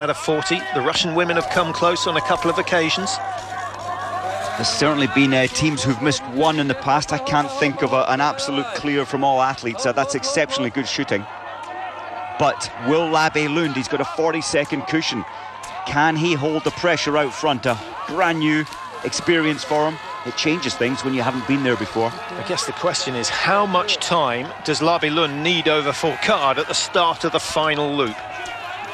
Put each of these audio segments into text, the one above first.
Out of 40, the Russian women have come close on a couple of occasions. There's certainly been teams who've missed one in the past. I can't think of an absolute clear from all athletes. That's exceptionally good shooting. But will L'ABEE-LUND, he's got a 40-second cushion. Can he hold the pressure out front? A brand new experience for him. It changes things when you haven't been there before. I guess the question is, how much time does L'ABEE-LUND need over FOURCADE at the start of the final loop?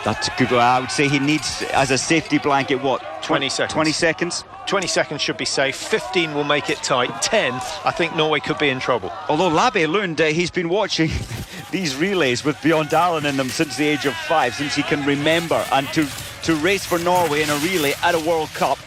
That's a good one. I would say he needs, as a safety blanket, what? 20 seconds. 20 seconds? 20 seconds should be safe. 15 will make it tight. 10, I think Norway could be in trouble. Although L'ABEE-LUND, he's been watching these relays with BJOERNDALEN in them since the age of 5, since he can remember. And to race for Norway in a relay at a World Cup,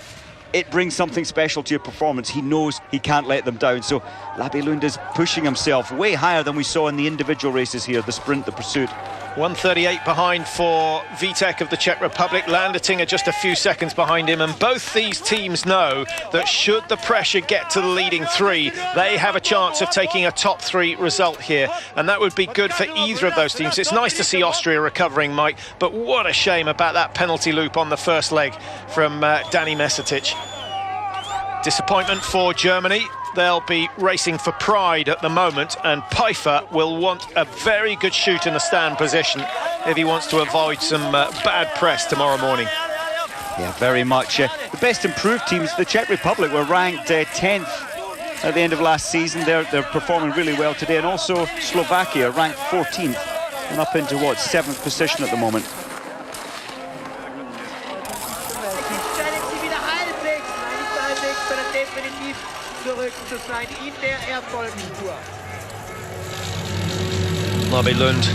it brings something special to your performance. He knows he can't let them down. So L'ABEE-LUND is pushing himself way higher than we saw in the individual races here, the sprint, the pursuit. 1:38 behind for Vitek of the Czech Republic. Landertinger just a few seconds behind him, and both these teams know that should the pressure get to the leading three, they have a chance of taking a top 3 result here, and that would be good for either of those teams. It's nice to see Austria recovering, Mike, but what a shame about that penalty loop on the first leg from Dani MESOTITSCH. Disappointment for Germany. They'll be racing for pride at the moment, and Pfeiffer will want a very good shoot in the stand position if he wants to avoid some bad press tomorrow morning. Yeah, very much. The best improved teams, the Czech Republic, were ranked 10th at the end of last season. They're performing really well today, and also Slovakia ranked 14th and up into, what, 7th position at the moment. L'ABEE-LUND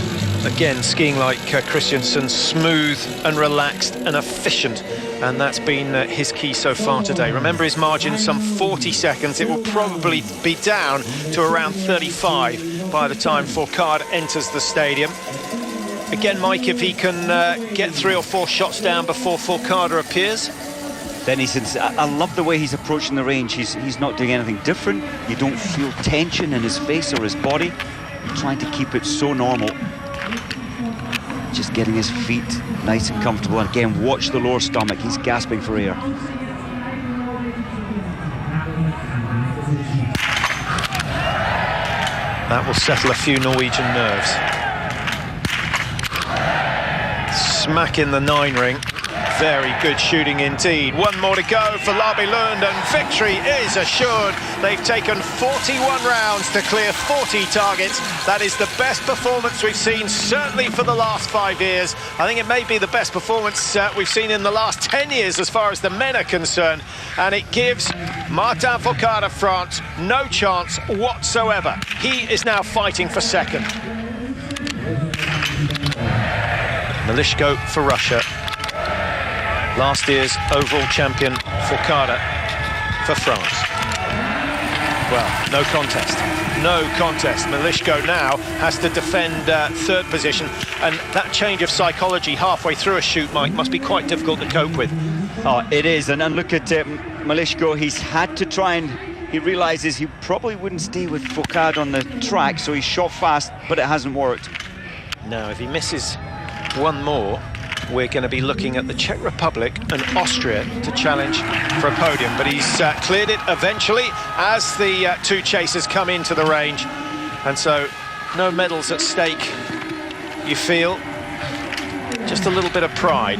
again skiing like Christiansen, smooth and relaxed and efficient, and that's been his key so far today. Remember his margin, some 40 seconds. It will probably be down to around 35 by the time FOURCADE enters the stadium. Again, Mike, if he can get 3 or 4 shots down before FOURCADE appears. Then I love the way he's approaching the range. He's not doing anything different. You don't feel tension in his face or his body. He's trying to keep it so normal. Just getting his feet nice and comfortable. And again, watch the lower stomach. He's gasping for air. That will settle a few Norwegian nerves. Smack in the 9 ring. Very good shooting indeed. One more to go for L'ABEE-LUND, and victory is assured. They've taken 41 rounds to clear 40 targets. That is the best performance we've seen, certainly for the last 5 years. I think it may be the best performance we've seen in the last 10 years as far as the men are concerned. And it gives Martin FOURCADE of France no chance whatsoever. He is now fighting for second. MALYSHKO for Russia. Last year's overall champion FOURCADE for France. Well, no contest. No contest. MALYSHKO now has to defend 3rd position, and that change of psychology halfway through a shoot, Mike, must be quite difficult to cope with. Oh, it is, and look at MALYSHKO. He's had to try, and he realizes he probably wouldn't stay with FOURCADE on the track, so he shot fast, but it hasn't worked. Now, if he misses one more, we're going to be looking at the Czech Republic and Austria to challenge for a podium. But he's cleared it eventually as the 2 chasers come into the range. And so no medals at stake, you feel. Just a little bit of pride.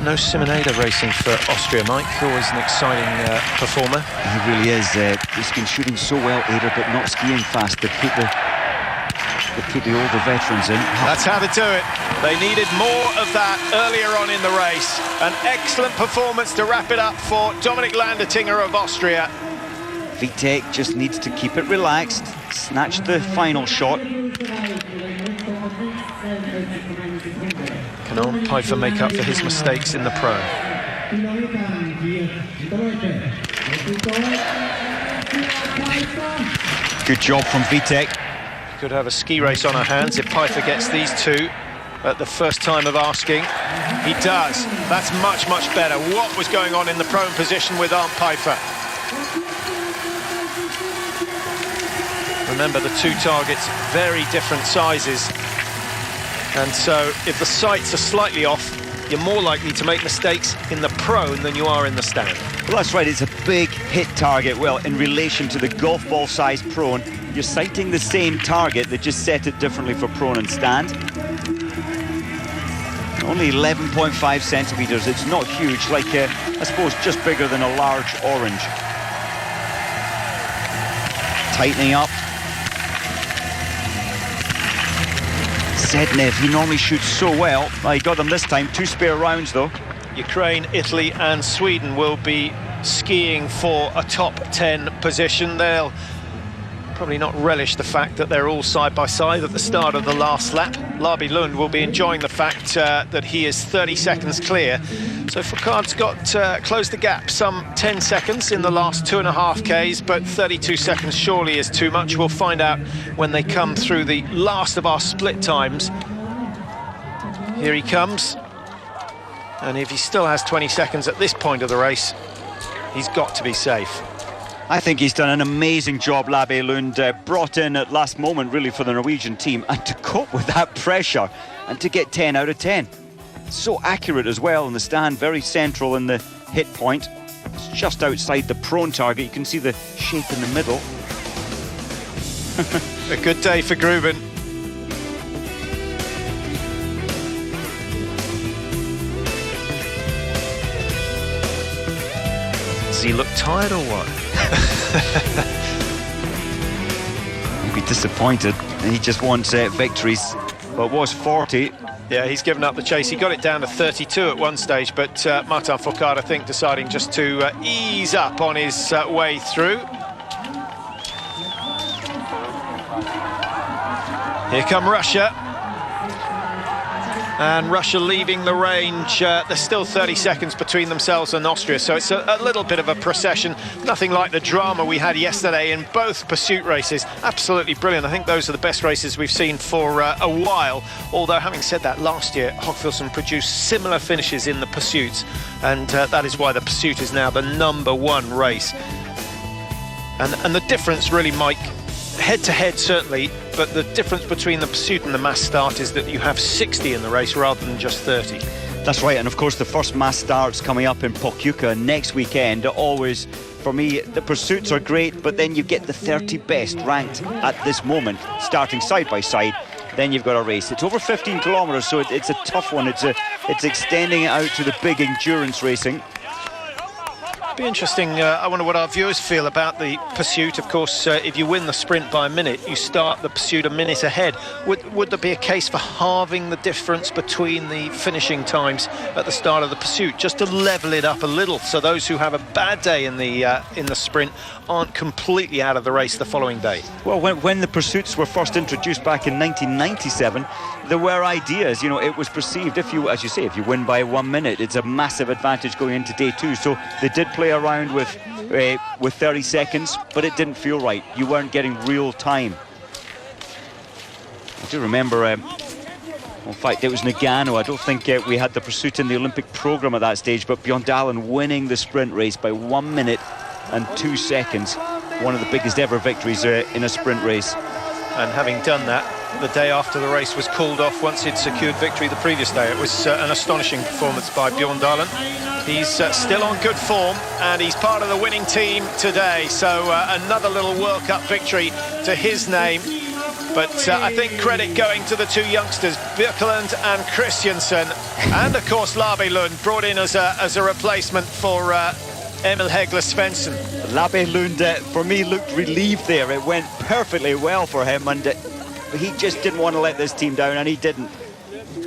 No Simonada racing for Austria, Mike. Always an exciting performer. He really is. He's been shooting so well, Ada, but not skiing fast. They put the older veterans in. That's how to do it. They needed more of that earlier on in the race. An excellent performance to wrap it up for Dominik Landertinger of Austria. Vitek just needs to keep it relaxed, snatch the final shot. Can Pfeiffer make up for his mistakes in the pro? Good job from Vitek. Could have a ski race on our hands if Pfeiffer gets these 2 at the first time of asking. He does. That's much, much better. What was going on in the prone position with Arndt Pfeiffer? Remember, the two targets, very different sizes. And so if the sights are slightly off, you're more likely to make mistakes in the prone than you are in the stand. Well, that's right, it's a big hit target. Well, in relation to the golf ball size prone, you're sighting the same target, they just set it differently for prone and stand. Only 11.5 centimetres, it's not huge, like I suppose just bigger than a large orange. Tightening up. Sednev, he normally shoots so well. He got them this time, 2 spare rounds though. Ukraine, Italy and Sweden will be skiing for a top 10 position. They'll probably not relish the fact that they're all side by side at the start of the last lap. L'ABEE-LUND will be enjoying the fact that he is 30 seconds clear. So FOURCADE's got closed the gap some 10 seconds in the last 2.5 Ks, but 32 seconds surely is too much. We'll find out when they come through the last of our split times. Here he comes. And if he still has 20 seconds at this point of the race, he's got to be safe. I think he's done an amazing job, L'ABEE-LUND, brought in at last moment really for the Norwegian team, and to cope with that pressure and to get 10 out of 10. So accurate as well in the stand, very central in the hit point. It's just outside the prone target, you can see the shape in the middle. A good day for Gruben. Does he look tired or what? He'll be disappointed. He just wants victories. Well, it was 40. Yeah, he's given up the chase. He got it down to 32 at one stage, but Martin Fourcade, I think, deciding just to ease up on his way through. Here come Russia. And Russia leaving the range. There's still 30 seconds between themselves and Austria, so it's a little bit of a procession. Nothing like the drama we had yesterday in both pursuit races. Absolutely brilliant. I think those are the best races we've seen for a while. Although, having said that, last year Hochfilzen produced similar finishes in the pursuits, and that is why the pursuit is now the #1 race. And the difference really, Mike, head-to-head certainly, but the difference between the pursuit and the mass start is that you have 60 in the race rather than just 30. That's right, and of course the first mass start's coming up in Pokljuka next weekend. Always, for me, the pursuits are great, but then you get the 30 best ranked at this moment, starting side by side. Then you've got a race. It's over 15 kilometers, so it's a tough one. It's extending it out to the big endurance racing. Be interesting. I wonder what our viewers feel about the pursuit. Of course, if you win the sprint by a minute, you start the pursuit a minute ahead. Would there be a case for halving the difference between the finishing times at the start of the pursuit, just to level it up a little, so those who have a bad day in the sprint aren't completely out of the race the following day? Well, when the pursuits were first introduced back in 1997, there were ideas. You know, it was perceived, if you, as you say, if you win by 1 minute, it's a massive advantage going into day 2. So they did play around with 30 seconds, but it didn't feel right. You weren't getting real time. I do remember, in fact, it was Nagano. I don't think we had the pursuit in the Olympic program at that stage, but BJOERNDALEN winning the sprint race by 1 minute and 2 seconds. One of the biggest ever victories in a sprint race. And having done that, the day after the race was called off once he'd secured victory the previous day. It was an astonishing performance by BJOERNDALEN. He's still on good form, and he's part of the winning team today. So another little World Cup victory to his name. But I think credit going to the two youngsters, BIRKELAND and Christiansen. And of course L'ABEE-LUND brought in as a replacement for Emil Hegle Svensson. L'ABEE-LUND, for me, looked relieved there. It went perfectly well for him, and he just didn't want to let this team down, and he didn't.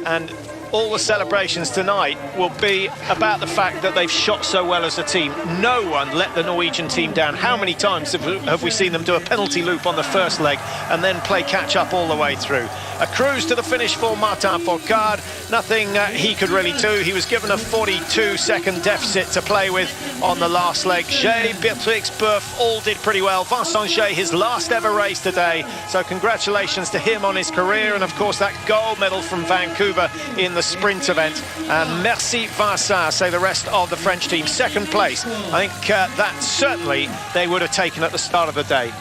And all the celebrations tonight will be about the fact that they've shot so well as a team. No one let the Norwegian team down. How many times have we seen them do a penalty loop on the first leg and then play catch-up all the way through? A cruise to the finish for Martin Fourcade. Nothing he could really do. He was given a 42-second deficit to play with on the last leg. JAY, BEATRIX, BOEUF all did pretty well. Vincent JAY, his last ever race today. So congratulations to him on his career, and of course that gold medal from Vancouver in the sprint event. And merci Vincent, say the rest of the French team. Second place. I think that certainly they would have taken at the start of the day.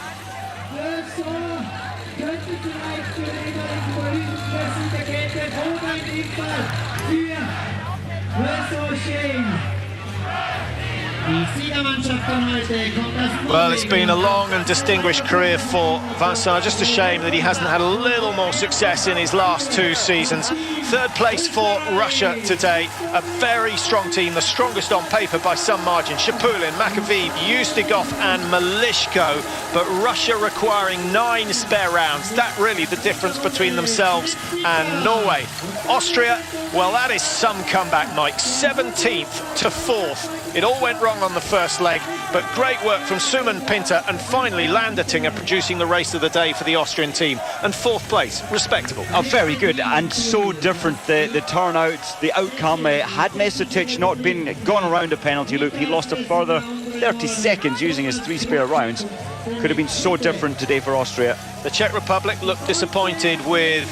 Well, it's been a long and distinguished career for Vincent. Just a shame that he hasn't had a little more success in his last 2 seasons. 3rd place for Russia today. A very strong team, the strongest on paper by some margin. SHIPULIN, MAKOVEEV, USTYUGOV and MALYSHKO. But Russia requiring 9 spare rounds. That really the difference between themselves and Norway. Austria, well, that is some comeback, Mike. 17th to 4th. It all went wrong on the first leg, but great work from SUMANN, PINTER, and finally LANDERTINGER producing the race of the day for the Austrian team. And 4th place, respectable. Oh, very good, and so different, the turnout, the outcome. Had MESOTITSCH not been gone around a penalty loop, he lost a further 30 seconds using his 3 spare rounds. Could have been so different today for Austria. The Czech Republic looked disappointed with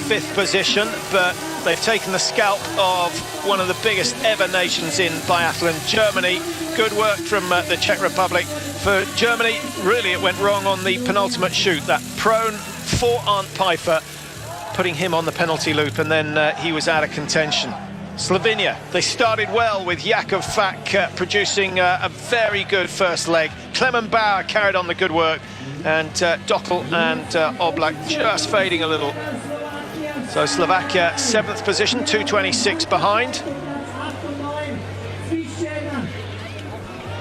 5th position, but they've taken the scalp of one of the biggest ever nations in biathlon, Germany. Good work from the Czech Republic. For Germany, really it went wrong on the penultimate shoot. That prone for Arndt Pfeiffer, putting him on the penalty loop, and then he was out of contention. Slovenia, they started well with Jakov Fak producing a very good first leg. Clement Bauer carried on the good work, and Dockel and Oblak just fading a little. So Slovakia 7th position, 2:26 behind.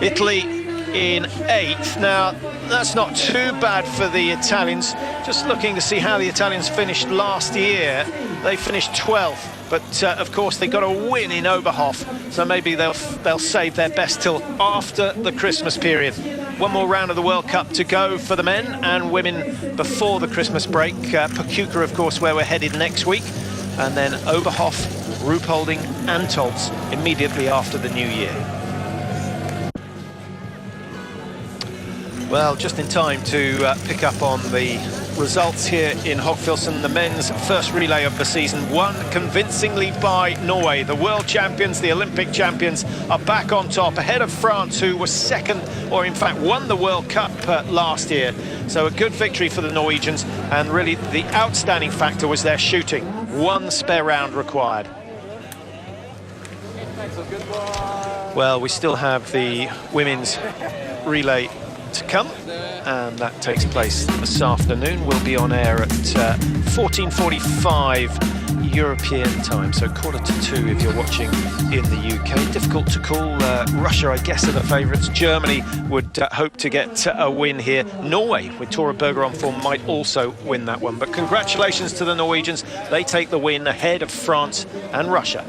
Italy in 8th. Now, that's not too bad for the Italians. Just looking to see how the Italians finished last year. They finished 12th, but of course they got a win in Oberhof, so maybe they'll save their best till after the Christmas period. One more round of the World Cup to go for the men and women before the Christmas break. Pachuca, of course, where we're headed next week, and then Oberhof, Ruhpolding and Tolz immediately after the new year. Well, just in time to pick up on the results here in Hochfilzen. The men's first relay of the season won convincingly by Norway. The world champions, the Olympic champions, are back on top, ahead of France, who was 2nd, or in fact won the World Cup last year. So a good victory for the Norwegians, and really the outstanding factor was their shooting. 1 spare round required. Well, we still have the women's relay to come, and that takes place this afternoon. We'll be on air at 14:45 European time, so 1:45 if you're watching in the UK. Difficult to call. Russia, I guess, are the favourites. Germany would hope to get a win here. Norway, with Tora Berger on form, might also win that one. But congratulations to the Norwegians. They take the win ahead of France and Russia.